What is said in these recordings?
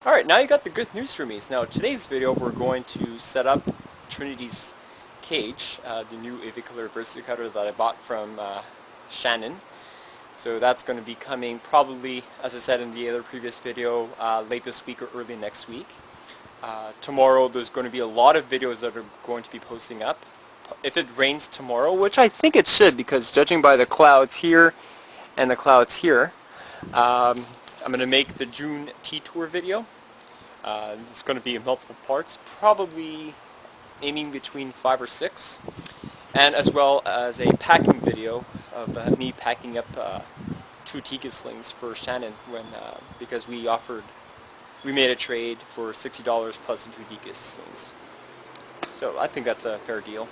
Alright, now you got the good news for me. So now today's video we're going to set up Trinity's cage, the new avicular versicutter that I bought from Shannon. So that's going to be coming probably, as I said in the other previous video, late this week or early next week. Tomorrow there's going to be a lot of videos that are going to be posting up. If it rains tomorrow, which I think it should, because judging by the clouds here and the clouds here, I'm going to make the June tea tour video. It's going to be in multiple parts, probably aiming between 5 or 6, and as well as a packing video of me packing up 2 Tika slings for Shannon because we made a trade for $60 plus the 2 Tika slings. So I think that's a fair deal.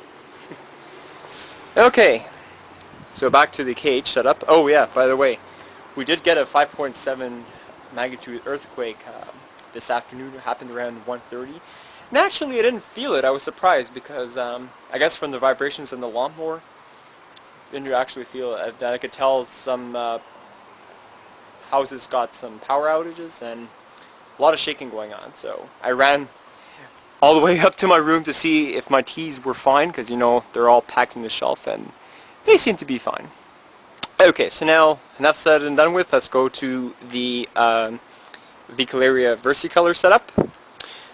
Okay, so back to the cage setup. Oh yeah, by the way, we did get a 5.7 magnitude earthquake this afternoon. It happened around 1:30. And actually I didn't feel it. I was surprised because I guess from the vibrations in the lawnmower, didn't actually feel it. I could tell some houses got some power outages and a lot of shaking going on. So I ran all the way up to my room to see if my teas were fine, because you know they're all packed in the shelf and they seem to be fine. Okay, so now enough said and done with. Let's go to the Vicularia versicolor setup.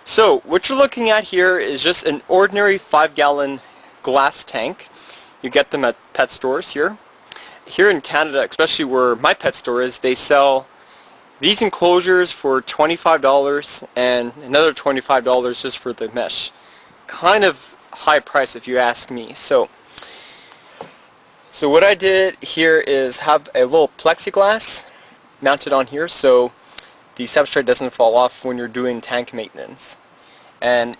So what you're looking at here is just an ordinary 5-gallon glass tank. You get them at pet stores here. Here in Canada, especially where my pet store is, they sell these enclosures for $25 and another $25 just for the mesh. Kind of high price if you ask me. So what I did here is have a little plexiglass mounted on here so the substrate doesn't fall off when you're doing tank maintenance. And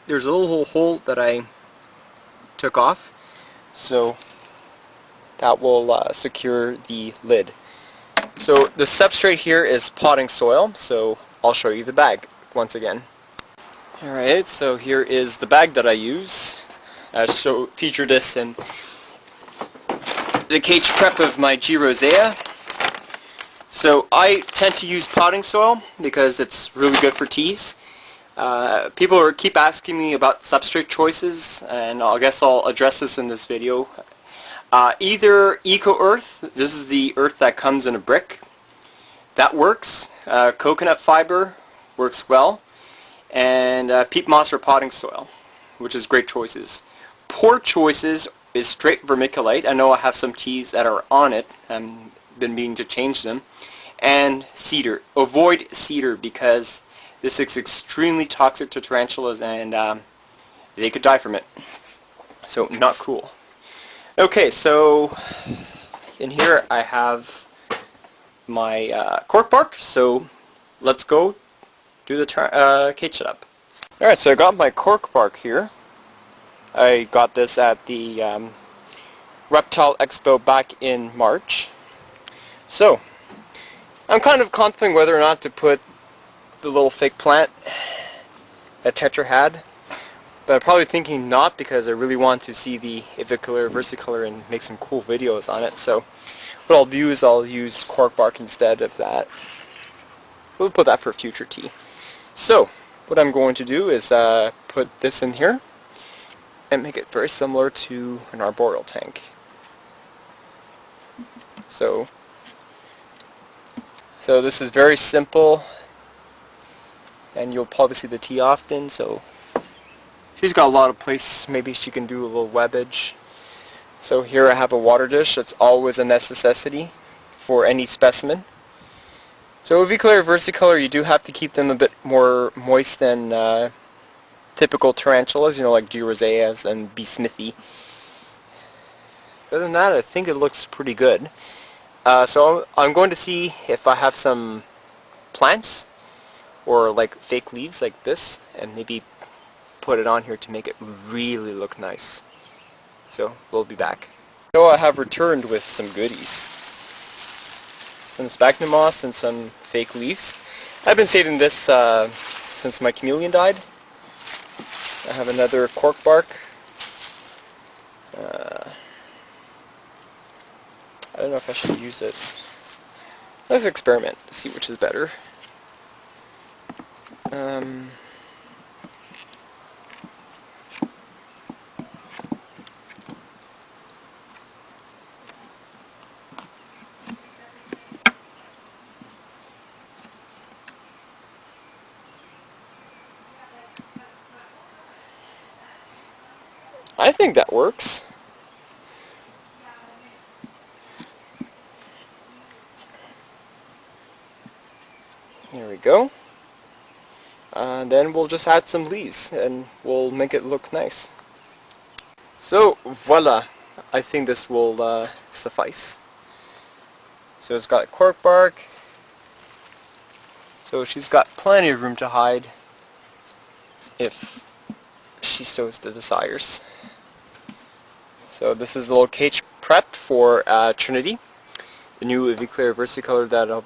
there's a little hole that I took off, so that will secure the lid. So the substrate here is potting soil, so I'll show you the bag once again. Alright, so here is the bag that I use. I feature this in the cage prep of my G. Rosea. So I tend to use potting soil because it's really good for teas. People keep asking me about substrate choices, and I guess I'll address this in this video. Either Eco Earth, this is the earth that comes in a brick, that works. Coconut fiber works well, and peat moss or potting soil, which is great choices. Poor choices is straight vermiculite. I know I have some teas that are on it. I've been meaning to change them. And cedar. Avoid cedar because this is extremely toxic to tarantulas and they could die from it. So not cool. Okay, so in here I have my cork bark. So let's go do the cage setup. Alright, so I got my cork bark here. I got this at the Reptile Expo back in March. So I'm kind of contemplating whether or not to put the little fake plant that Tetra had, but I'm probably thinking not because I really want to see the avicular versicolor and make some cool videos on it. So what I'll do is I'll use cork bark instead of that. We'll put that for future tea. So what I'm going to do is put this in here and make it very similar to an arboreal tank. So this is very simple, and you'll probably see the tea often. So she's got a lot of place. Maybe she can do a little webbage. So here I have a water dish. That's always a necessity for any specimen. So avicular versicolor, you do have to keep them a bit more moist than typical tarantulas, you know, like G. roseas and B. smithii. Other than that, I think it looks pretty good. So I'm going to see if I have some plants or like fake leaves like this, and maybe put it on here to make it really look nice. So we'll be back. So I have returned with some goodies. Some sphagnum moss and some fake leaves. I've been saving this since my chameleon died. I have another cork bark. I don't know if I should use it. Let's experiment, see which is better. Um, I think that works. Here we go. Then we'll just add some leaves and we'll make it look nice. So voila, I think this will suffice. So it's got cork bark, so she's got plenty of room to hide if she so desires. So this is a little cage prep for Trinity, the new Eviclear versicolor that I'm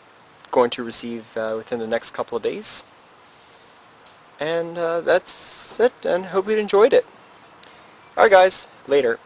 going to receive within the next couple of days. And that's it, and hope you enjoyed it. Alright guys, later.